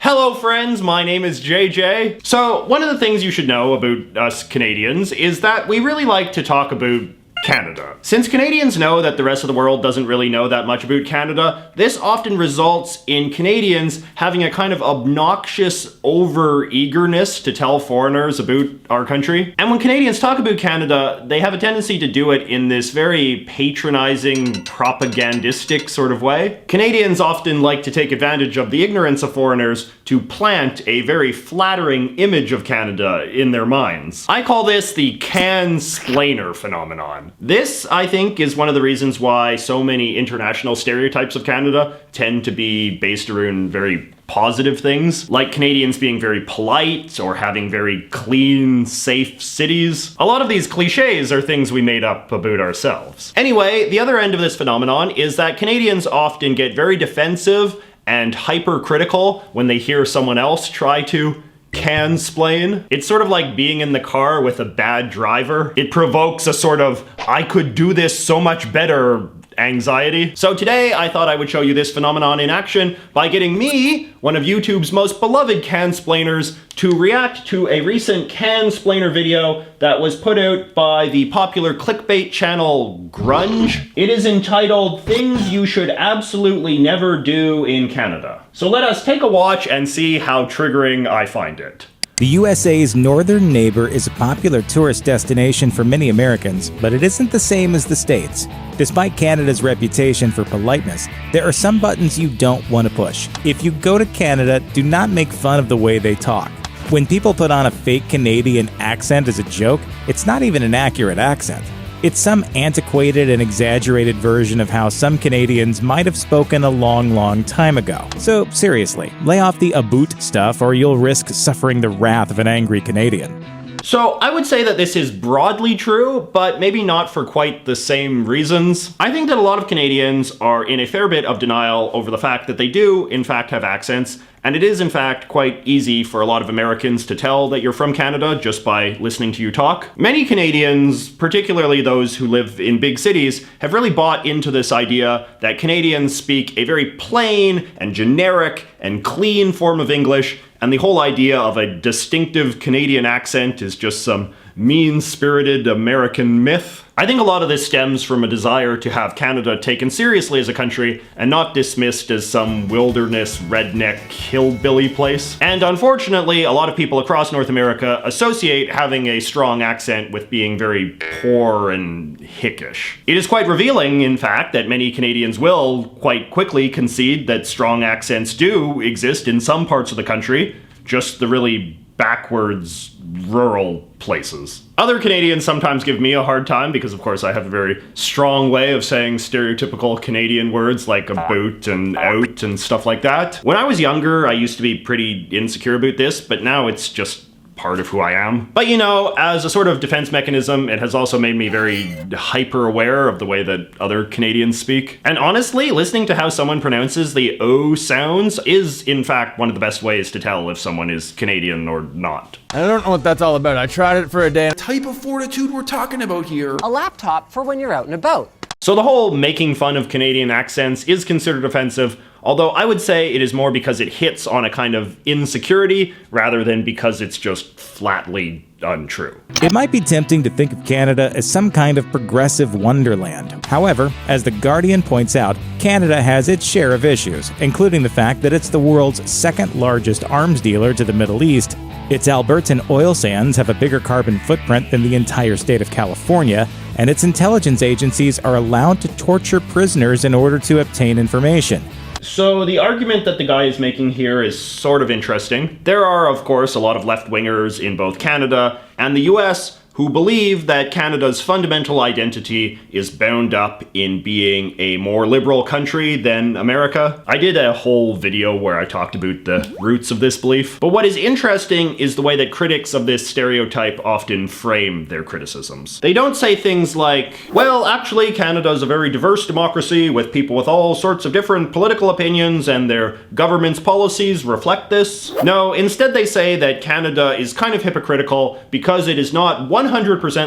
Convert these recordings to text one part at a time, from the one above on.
Hello friends, my name is JJ. So, one of the things you should know about us Canadians is that we really like to talk about Canada. Since Canadians know that the rest of the world doesn't really know that much about Canada, this often results in Canadians having a kind of obnoxious over-eagerness to tell foreigners about our country. And when Canadians talk about Canada, they have a tendency to do it in this very patronizing, propagandistic sort of way. Canadians often like to take advantage of the ignorance of foreigners to plant a very flattering image of Canada in their minds. I call this the Cansplainer phenomenon. This, I think, is one of the reasons why so many international stereotypes of Canada tend to be based around very positive things, like Canadians being very polite or having very clean, safe cities. A lot of these cliches are things we made up about ourselves. Anyway, the other end of this phenomenon is that Canadians often get very defensive and hypercritical when they hear someone else try to cansplain. It's sort of like being in the car with a bad driver. It provokes a sort of, I could do this so much better anxiety. So today I thought I would show you this phenomenon in action by getting me, one of YouTube's most beloved cansplainers, to react to a recent cansplainer video that was put out by the popular clickbait channel Grunge. It is entitled Things You Should Absolutely Never Do in Canada. So let us take a watch and see how triggering I find it. The USA's northern neighbor is a popular tourist destination for many Americans, but it isn't the same as the States. Despite Canada's reputation for politeness, there are some buttons you don't want to push. If you go to Canada, do not make fun of the way they talk. When people put on a fake Canadian accent as a joke, it's not even an accurate accent. It's some antiquated and exaggerated version of how some Canadians might have spoken a long time ago. So seriously, lay off the aboot stuff or you'll risk suffering the wrath of an angry Canadian. So I would say that this is broadly true, but maybe not for quite the same reasons. I think that a lot of Canadians are in a fair bit of denial over the fact that they do, in fact, have accents, and it is, in fact, quite easy for a lot of Americans to tell that you're from Canada just by listening to you talk. Many Canadians, particularly those who live in big cities, have really bought into this idea that Canadians speak a very plain and generic and clean form of English, and the whole idea of a distinctive Canadian accent is just some mean-spirited American myth. I think a lot of this stems from a desire to have Canada taken seriously as a country and not dismissed as some wilderness, redneck, hillbilly place. And unfortunately, a lot of people across North America associate having a strong accent with being very poor and hickish. It is quite revealing, in fact, that many Canadians will quite quickly concede that strong accents do exist in some parts of the country, just the really backwards, rural places. Other Canadians sometimes give me a hard time because, of course, I have a very strong way of saying stereotypical Canadian words like about and out and stuff like that. When I was younger, I used to be pretty insecure about this, but now it's just part of who I am. But you know, as a sort of defense mechanism, it has also made me very hyper aware of the way that other Canadians speak. And honestly, listening to how someone pronounces the O sounds is in fact one of the best ways to tell if someone is Canadian or not. I don't know what that's all about. I tried it for a day. What type of fortitude we're talking about here? A laptop for when you're out and about. So the whole making fun of Canadian accents is considered offensive, although I would say it is more because it hits on a kind of insecurity rather than because it's just flatly untrue. It might be tempting to think of Canada as some kind of progressive wonderland. However, as The Guardian points out, Canada has its share of issues, including the fact that it's the world's second largest arms dealer to the Middle East. Its Albertan oil sands have a bigger carbon footprint than the entire state of California, and its intelligence agencies are allowed to torture prisoners in order to obtain information. So the argument that the guy is making here is sort of interesting. There are, of course, a lot of left-wingers in both Canada and the US who believe that Canada's fundamental identity is bound up in being a more liberal country than America. I did a whole video where I talked about the roots of this belief. But what is interesting is the way that critics of this stereotype often frame their criticisms. They don't say things like, well, actually, Canada's a very diverse democracy with people with all sorts of different political opinions and their government's policies reflect this. No, instead they say that Canada is kind of hypocritical because it is not 100%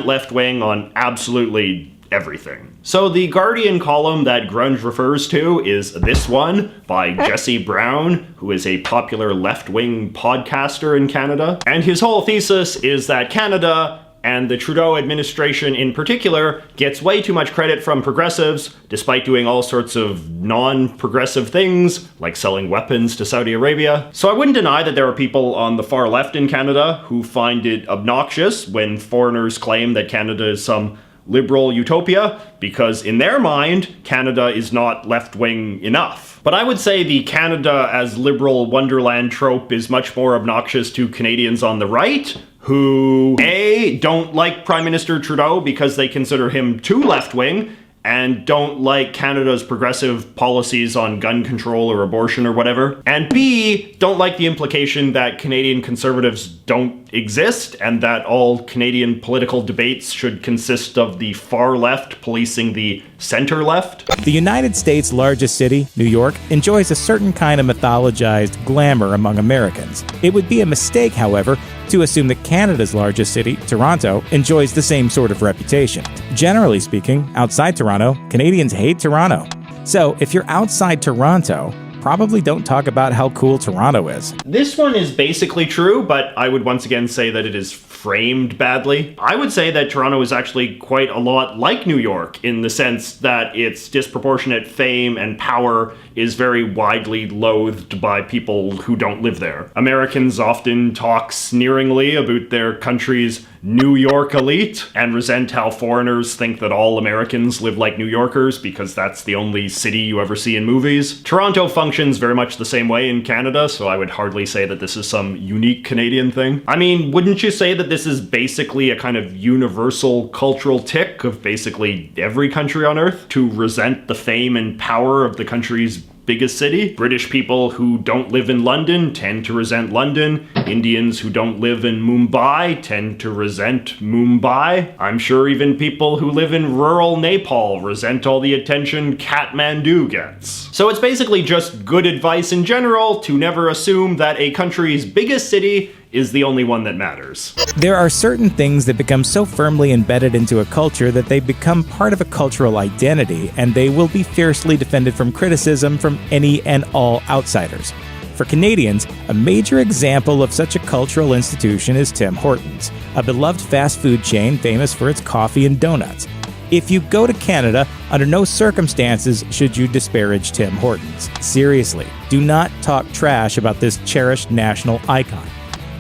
left-wing on absolutely everything. So the Guardian column that Grunge refers to is this one by Jesse Brown, who is a popular left-wing podcaster in Canada. And his whole thesis is that Canada, and the Trudeau administration in particular, gets way too much credit from progressives, despite doing all sorts of non-progressive things, like selling weapons to Saudi Arabia. So I wouldn't deny that there are people on the far left in Canada who find it obnoxious when foreigners claim that Canada is some liberal utopia, because in their mind, Canada is not left-wing enough. But I would say the Canada as liberal wonderland trope is much more obnoxious to Canadians on the right, who A, don't like Prime Minister Trudeau because they consider him too left-wing, and don't like Canada's progressive policies on gun control or abortion or whatever, and B, don't like the implication that Canadian conservatives don't exist, and that all Canadian political debates should consist of the far left policing the center left. The United States' largest city, New York, enjoys a certain kind of mythologized glamour among Americans. It would be a mistake, however, to assume that Canada's largest city, Toronto, enjoys the same sort of reputation. Generally speaking, outside Toronto, Canadians hate Toronto. So if you're outside Toronto, probably don't talk about how cool Toronto is. This one is basically true, but I would once again say that it is framed badly. I would say that Toronto is actually quite a lot like New York in the sense that its disproportionate fame and power is very widely loathed by people who don't live there. Americans often talk sneeringly about their country's New York elite and resent how foreigners think that all Americans live like New Yorkers because that's the only city you ever see in movies. Toronto functions very much the same way in Canada, so I would hardly say that this is some unique Canadian thing. I mean, wouldn't you say that this is basically a kind of universal cultural tick of basically every country on Earth to resent the fame and power of the country's biggest city? British people who don't live in London tend to resent London. Indians who don't live in Mumbai tend to resent Mumbai. I'm sure even people who live in rural Nepal resent all the attention Kathmandu gets. So it's basically just good advice in general to never assume that a country's biggest city is the only one that matters. There are certain things that become so firmly embedded into a culture that they become part of a cultural identity, and they will be fiercely defended from criticism from any and all outsiders. For Canadians, a major example of such a cultural institution is Tim Hortons, a beloved fast food chain famous for its coffee and donuts. If you go to Canada, under no circumstances should you disparage Tim Hortons. Seriously, do not talk trash about this cherished national icon.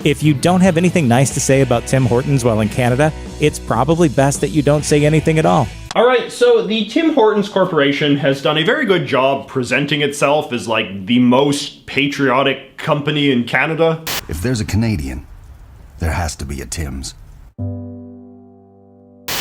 If you don't have anything nice to say about Tim Hortons while in Canada, it's probably best that you don't say anything at all. Alright, so the Tim Hortons Corporation has done a very good job presenting itself as like the most patriotic company in Canada. If there's a Canadian, there has to be a Tim's.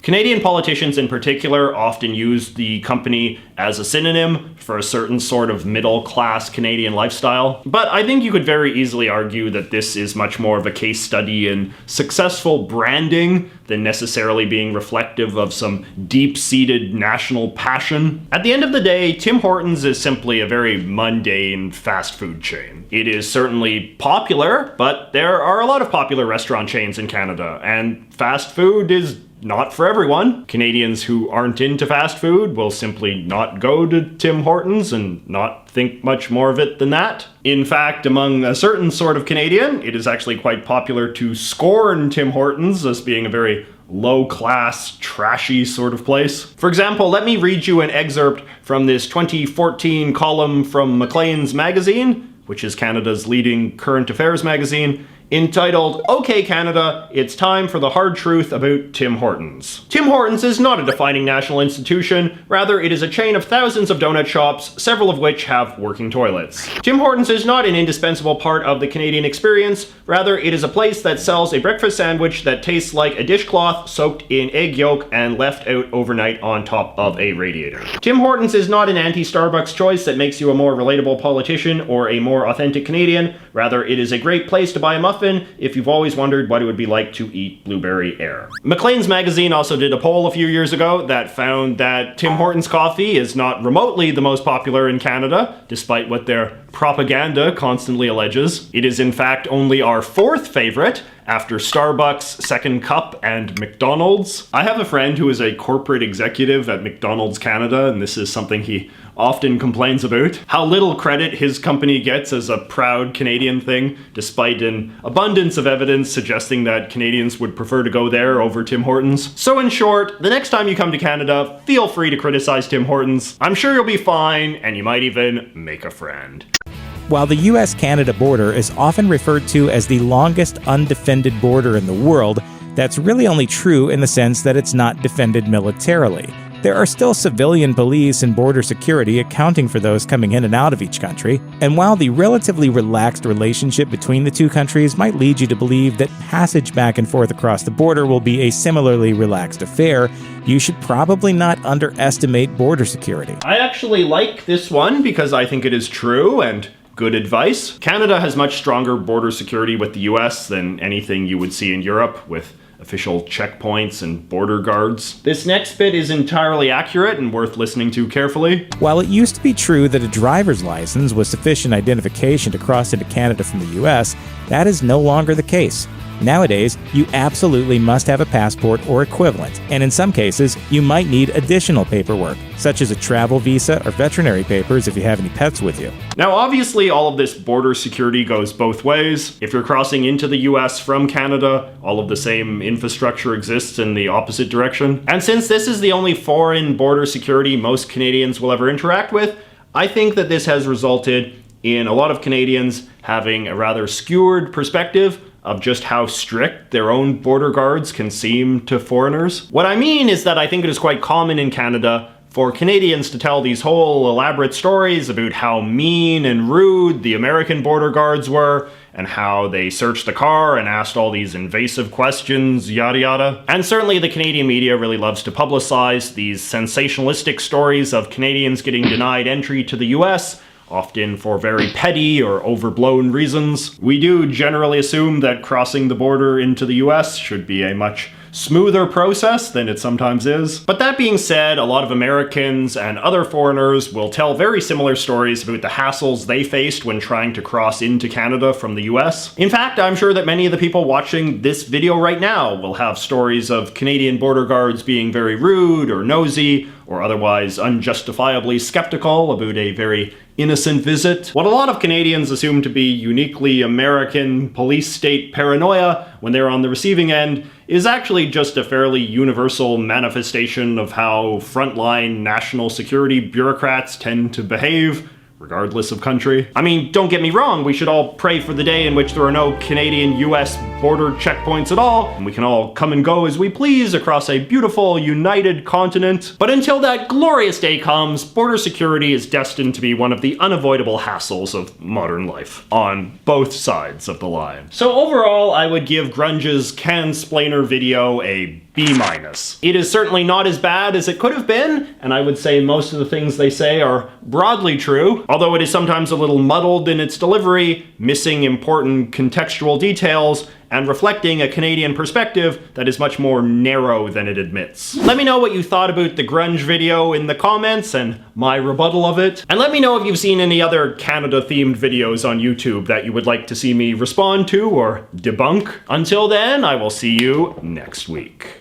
Canadian politicians in particular often use the company as a synonym for a certain sort of middle-class Canadian lifestyle. But I think you could very easily argue that this is much more of a case study in successful branding than necessarily being reflective of some deep-seated national passion. At the end of the day, Tim Hortons is simply a very mundane fast food chain. It is certainly popular, but there are a lot of popular restaurant chains in Canada, and fast food is not for everyone. Canadians who aren't into fast food will simply not go to Tim Hortons and not think much more of it than that. In fact, among a certain sort of Canadian, it is actually quite popular to scorn Tim Hortons as being a very low-class, trashy sort of place. For example, let me read you an excerpt from this 2014 column from Maclean's magazine, which is Canada's leading current affairs magazine, entitled, "Okay Canada, it's time for the hard truth about Tim Hortons." Tim Hortons is not a defining national institution, rather it is a chain of thousands of donut shops, several of which have working toilets. Tim Hortons is not an indispensable part of the Canadian experience, rather it is a place that sells a breakfast sandwich that tastes like a dishcloth soaked in egg yolk and left out overnight on top of a radiator. Tim Hortons is not an anti-Starbucks choice that makes you a more relatable politician or a more authentic Canadian, rather it is a great place to buy a muffin often if you've always wondered what it would be like to eat blueberry air. Maclean's magazine also did a poll a few years ago that found that Tim Hortons coffee is not remotely the most popular in Canada, despite what their propaganda constantly alleges. It is in fact only our 4th favorite, after Starbucks, Second Cup, and McDonald's. I have a friend who is a corporate executive at McDonald's Canada, and this is something he often complains about. How little credit his company gets as a proud Canadian thing, despite an abundance of evidence suggesting that Canadians would prefer to go there over Tim Hortons. So in short, the next time you come to Canada, feel free to criticize Tim Hortons. I'm sure you'll be fine, and you might even make a friend. While the US-Canada border is often referred to as the longest undefended border in the world, that's really only true in the sense that it's not defended militarily. There are still civilian police and border security accounting for those coming in and out of each country, and while the relatively relaxed relationship between the two countries might lead you to believe that passage back and forth across the border will be a similarly relaxed affair, you should probably not underestimate border security. I actually like this one because I think it is true and good advice. Canada has much stronger border security with the US than anything you would see in Europe, with official checkpoints and border guards. This next bit is entirely accurate and worth listening to carefully. While it used to be true that a driver's license was sufficient identification to cross into Canada from the US, that is no longer the case. Nowadays, you absolutely must have a passport or equivalent, and in some cases, you might need additional paperwork, such as a travel visa or veterinary papers if you have any pets with you. Now, obviously, all of this border security goes both ways. If you're crossing into the US from Canada, all of the same infrastructure exists in the opposite direction. And since this is the only foreign border security most Canadians will ever interact with, I think that this has resulted in a lot of Canadians having a rather skewed perspective of just how strict their own border guards can seem to foreigners. What I mean is that I think it is quite common in Canada for Canadians to tell these whole elaborate stories about how mean and rude the American border guards were, and how they searched the car and asked all these invasive questions, yada yada. And certainly the Canadian media really loves to publicize these sensationalistic stories of Canadians getting denied entry to the US, often for very petty or overblown reasons. We do generally assume that crossing the border into the US should be a much smoother process than it sometimes is. But that being said, a lot of Americans and other foreigners will tell very similar stories about the hassles they faced when trying to cross into Canada from the US. In fact, I'm sure that many of the people watching this video right now will have stories of Canadian border guards being very rude or nosy, or otherwise unjustifiably skeptical about a very innocent visit. What a lot of Canadians assume to be uniquely American police state paranoia when they're on the receiving end is actually just a fairly universal manifestation of how frontline national security bureaucrats tend to behave, regardless of country. I mean, don't get me wrong, we should all pray for the day in which there are no Canadian-US border checkpoints at all, and we can all come and go as we please across a beautiful, united continent. But until that glorious day comes, border security is destined to be one of the unavoidable hassles of modern life, on both sides of the line. So overall, I would give Grunge's Cansplainer video a B-. It is certainly not as bad as it could have been, and I would say most of the things they say are broadly true, although it is sometimes a little muddled in its delivery, missing important contextual details, and reflecting a Canadian perspective that is much more narrow than it admits. Let me know what you thought about the Grunge video in the comments and my rebuttal of it. And let me know if you've seen any other Canada-themed videos on YouTube that you would like to see me respond to or debunk. Until then, I will see you next week.